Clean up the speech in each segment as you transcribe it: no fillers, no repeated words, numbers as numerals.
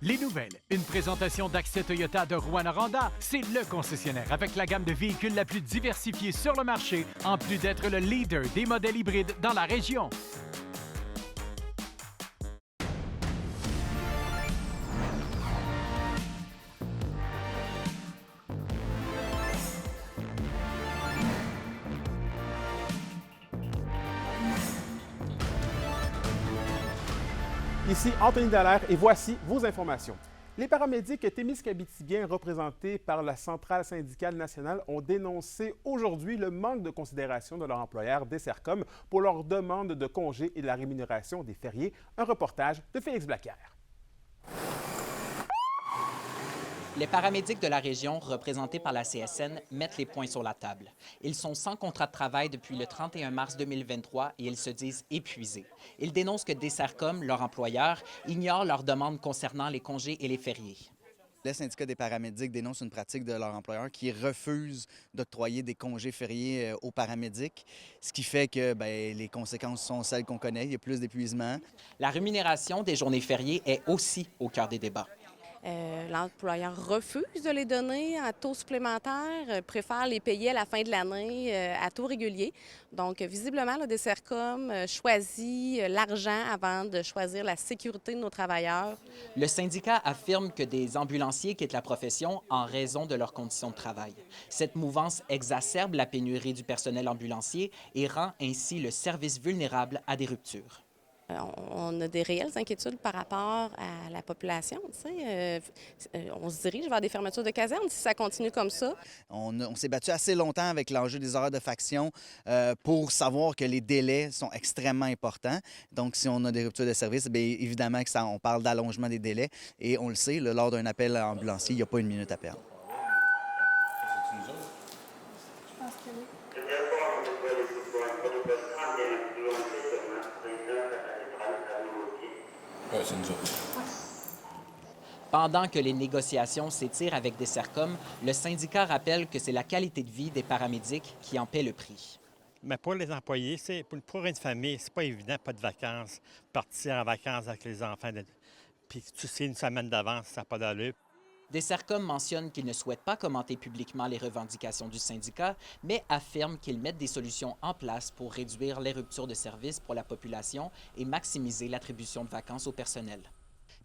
Les nouvelles, une présentation d'Accès Toyota de Rouyn-Noranda. C'est le concessionnaire avec la gamme de véhicules la plus diversifiée sur le marché, en plus d'être le leader des modèles hybrides dans la région. Ici Anthony Dallaire et voici vos informations. Les paramédics témiscabitibiens représentés par la Centrale syndicale nationale ont dénoncé aujourd'hui le manque de considération de leur employeur Dessercom pour leur demande de congé et de la rémunération des fériés. Un reportage de Félix Blaquière. Les paramédics de la région, représentés par la CSN, mettent les points sur la table. Ils sont sans contrat de travail depuis le 31 mars 2023 et ils se disent épuisés. Ils dénoncent que Dessercom, leur employeur, ignore leurs demandes concernant les congés et les fériés. Le syndicat des paramédics dénonce une pratique de leur employeur qui refuse d'octroyer des congés fériés aux paramédics, ce qui fait que les conséquences sont celles qu'on connaît. Il y a plus d'épuisement. La rémunération des journées fériées est aussi au cœur des débats. L'employeur refuse de les donner à taux supplémentaire, préfère les payer à la fin de l'année à taux régulier. Donc, visiblement, le Dessercom choisit l'argent avant de choisir la sécurité de nos travailleurs. Le syndicat affirme que des ambulanciers quittent la profession en raison de leurs conditions de travail. Cette mouvance exacerbe la pénurie du personnel ambulancier et rend ainsi le service vulnérable à des ruptures. On a des réelles inquiétudes par rapport à la population. On se dirige vers des fermetures de casernes si ça continue comme ça. On s'est battu assez longtemps avec l'enjeu des horaires de faction pour savoir que les délais sont extrêmement importants. Donc, si on a des ruptures de service, bien évidemment que on parle d'allongement des délais. Et on le sait, là, lors d'un appel ambulancier, il n'y a pas une minute à perdre. Pendant que les négociations s'étirent avec Dessercom, le syndicat rappelle que c'est la qualité de vie des paramédics qui en paie le prix. Mais pour les employés, pour une famille, c'est pas évident, pas de vacances, partir en vacances avec les enfants, puis tu sais, une semaine d'avance, ça n'a pas d'allure. Dessercom mentionne qu'il ne souhaite pas commenter publiquement les revendications du syndicat, mais affirme qu'ils mettent des solutions en place pour réduire les ruptures de services pour la population et maximiser l'attribution de vacances au personnel.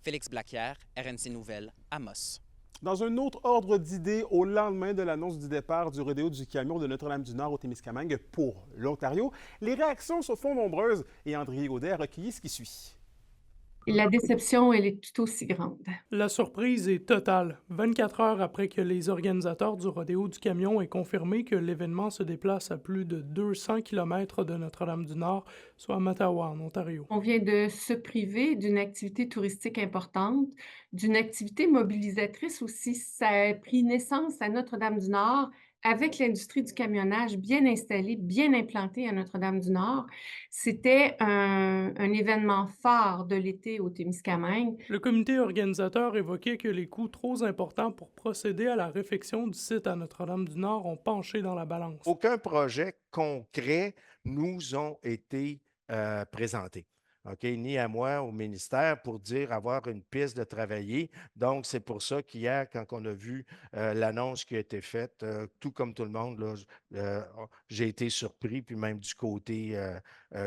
Félix Blaquière, RNC Nouvelles, Amos. Dans un autre ordre d'idées, au lendemain de l'annonce du départ du rodéo du camion de Notre-Dame-du-Nord au Témiscamingue pour l'Ontario, les réactions se font nombreuses et André Gaudet a recueilli ce qui suit. La déception, elle est tout aussi grande. La surprise est totale. 24 heures après que les organisateurs du rodéo du camion aient confirmé que l'événement se déplace à plus de 200 km de Notre-Dame-du-Nord, soit à Mattawa, en Ontario. On vient de se priver d'une activité touristique importante, d'une activité mobilisatrice aussi. Ça a pris naissance à Notre-Dame-du-Nord avec l'industrie du camionnage bien installée, bien implantée à Notre-Dame-du-Nord. C'était un événement phare de l'été au Témiscamingue. Le comité organisateur évoquait que les coûts trop importants pour procéder à la réfection du site à Notre-Dame-du-Nord ont penché dans la balance. Aucun projet concret nous ont été présentés. Okay, ni à moi, au ministère, pour dire avoir une piste de travailler. Donc, c'est pour ça qu'hier, quand on a vu l'annonce qui a été faite, tout comme tout le monde, là, j'ai été surpris, puis même du côté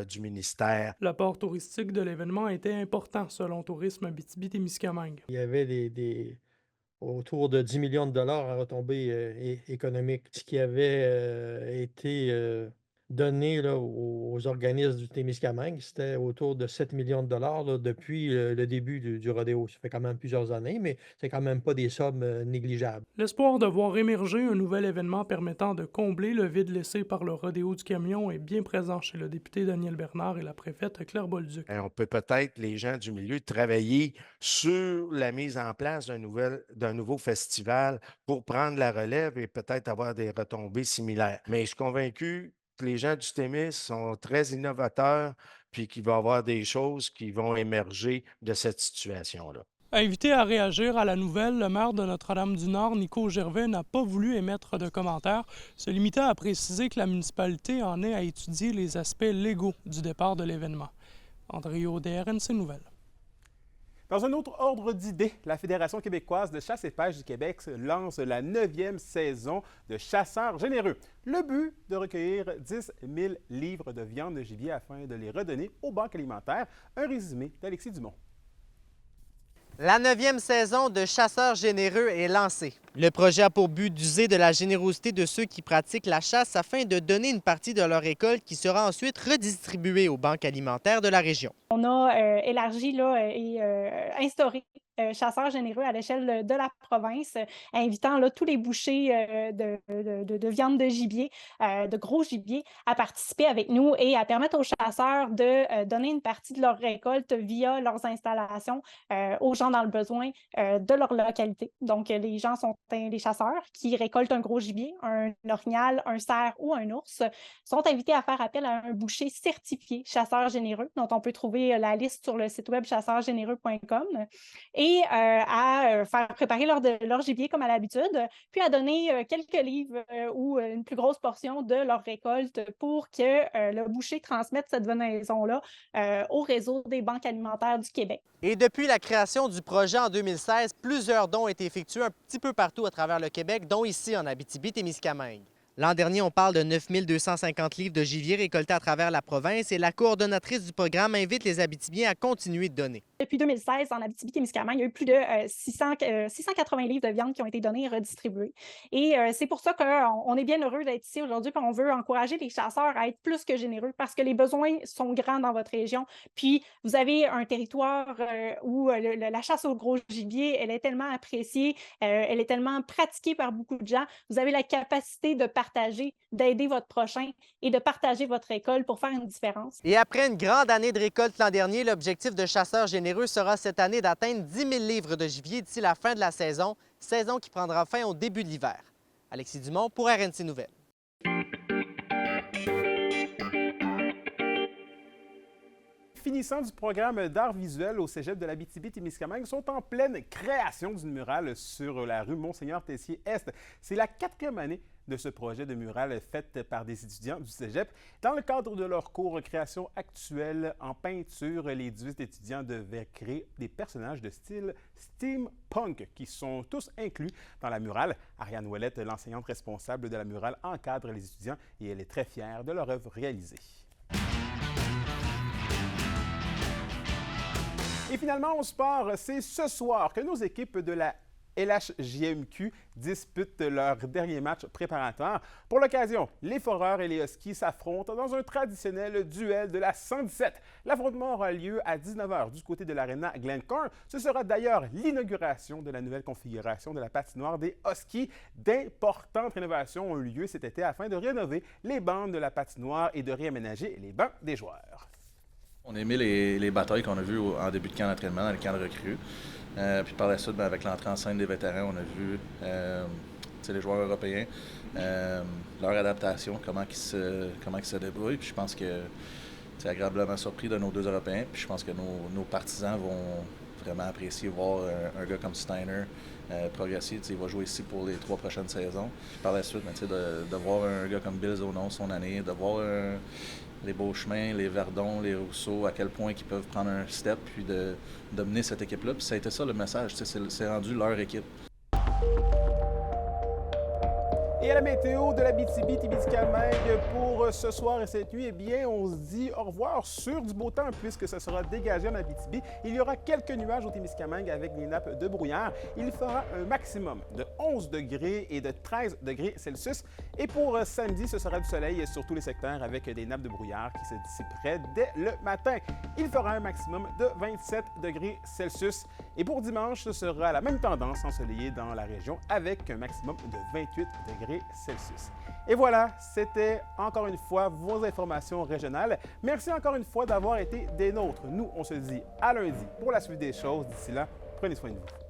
du ministère. L'apport touristique de l'événement était important, selon Tourisme Abitibi-Témiscamingue. Il y avait autour de 10 millions de dollars en retombées économiques, ce qui avait été donné là, aux organismes du Témiscamingue. C'était autour de 7 millions de dollars là, depuis le début du rodéo. Ça fait quand même plusieurs années, mais c'est quand même pas des sommes négligeables. L'espoir de voir émerger un nouvel événement permettant de combler le vide laissé par le rodéo du camion est bien présent chez le député Daniel Bernard et la préfète Claire Bolduc. On peut peut-être, les gens du milieu, travailler sur la mise en place d'un nouveau festival pour prendre la relève et peut-être avoir des retombées similaires. Mais je suis convaincu que les gens du Témis sont très innovateurs puis qu'il va y avoir des choses qui vont émerger de cette situation-là. Invité à réagir à la nouvelle, le maire de Notre-Dame-du-Nord, Nico Gervais, n'a pas voulu émettre de commentaires, se limitant à préciser que la municipalité en est à étudier les aspects légaux du départ de l'événement. André Audet, RNC Nouvelles. Dans un autre ordre d'idées, la Fédération québécoise de chasse et pêche du Québec lance la 9e saison de Chasseurs généreux. Le but de recueillir 10 000 livres de viande de gibier afin de les redonner aux banques alimentaires. Un résumé d'Alexis Dumont. La 9e saison de Chasseurs généreux est lancée. Le projet a pour but d'user de la générosité de ceux qui pratiquent la chasse afin de donner une partie de leur récolte qui sera ensuite redistribuée aux banques alimentaires de la région. On a élargi et instauré Chasseurs généreux à l'échelle de la province, invitant tous les bouchers de viande de gibier, de gros gibier, à participer avec nous et à permettre aux chasseurs de donner une partie de leur récolte via leurs installations aux gens dans le besoin de leur localité. Donc, les gens sont les chasseurs qui récoltent un gros gibier, un orignal, un cerf ou un ours, sont invités à faire appel à un boucher certifié Chasseurs généreux, dont on peut trouver la liste sur le site web chasseursgénéreux.com, et à faire préparer leur gibier comme à l'habitude, puis à donner quelques livres ou une plus grosse portion de leur récolte pour que le boucher transmette cette venaison-là au réseau des banques alimentaires du Québec. Et depuis la création du projet en 2016, plusieurs dons ont été effectués un petit peu partout à travers le Québec, dont ici en Abitibi-Témiscamingue. L'an dernier, on parle de 9 250 livres de gibier récoltés à travers la province et la coordonnatrice du programme invite les Abitibiens à continuer de donner. Depuis 2016, en Abitibi-Témiscamingue, il y a eu plus de 680 livres de viande qui ont été donnés et redistribués. Et c'est pour ça qu'on est bien heureux d'être ici aujourd'hui, puis on veut encourager les chasseurs à être plus que généreux parce que les besoins sont grands dans votre région. Puis vous avez un territoire où la chasse au gros gibier, elle est tellement appréciée, elle est tellement pratiquée par beaucoup de gens. Vous avez la capacité de partager, d'aider votre prochain et de partager votre récolte pour faire une différence. Et après une grande année de récolte l'an dernier, l'objectif de Chasseurs généreux sera cette année d'atteindre 10 000 livres de gibier d'ici la fin de la saison, saison qui prendra fin au début de l'hiver. Alexis Dumont pour RNC Nouvelles. Finissants du programme d'art visuel au cégep de l'Abitibi-Témiscamingue sont en pleine création d'une murale sur la rue Monseigneur-Tessier-Est. C'est la 4e année de ce projet de murale faite par des étudiants du cégep. Dans le cadre de leur cours création actuelle en peinture, les 18 étudiants devaient créer des personnages de style steampunk qui sont tous inclus dans la murale. Ariane Ouellette, l'enseignante responsable de la murale, encadre les étudiants et elle est très fière de leur œuvre réalisée. Et finalement, au sport, c'est ce soir que nos équipes de la LHJMQ disputent leur dernier match préparatoire. Pour l'occasion, les Foreurs et les Huskies s'affrontent dans un traditionnel duel de la 117. L'affrontement aura lieu à 19h du côté de l'Arena Glencorn. Ce sera d'ailleurs l'inauguration de la nouvelle configuration de la patinoire des Huskies. D'importantes rénovations ont eu lieu cet été afin de rénover les bancs de la patinoire et de réaménager les bancs des joueurs. On a aimé les batailles qu'on a vues en début de camp d'entraînement, dans le camp de recrues. Puis par la suite, avec l'entrée en scène des vétérans, on a vu les joueurs européens, leur adaptation, comment ils se débrouillent. Puis je pense que c'est agréablement surpris de nos 2 Européens. Puis je pense que nos partisans vont vraiment apprécier voir un gars comme Steiner progresser. Il va jouer ici pour les 3 prochaines saisons. Puis par la suite, de voir un gars comme Bill Zonon son année, de voir les Beauchemin, les Verdon, les Rousseau, à quel point ils peuvent prendre un step puis de mener cette équipe-là. Puis ça a été ça le message, c'est rendu leur équipe. Et à la météo de l'Abitibi-Témiscamingue pour ce soir et cette nuit, eh bien, on se dit au revoir sur du beau temps puisque ce sera dégagé en Abitibi. Il y aura quelques nuages au Témiscamingue avec des nappes de brouillard. Il fera un maximum de 11 degrés et de 13 degrés Celsius. Et pour samedi, ce sera du soleil sur tous les secteurs avec des nappes de brouillard qui se dissiperaient dès le matin. Il fera un maximum de 27 degrés Celsius. Et pour dimanche, ce sera la même tendance ensoleillée dans la région avec un maximum de 28 degrés Celsius. Et voilà, c'était encore une fois vos informations régionales. Merci encore une fois d'avoir été des nôtres. Nous, on se dit à lundi pour la suite des choses. D'ici là, prenez soin de vous.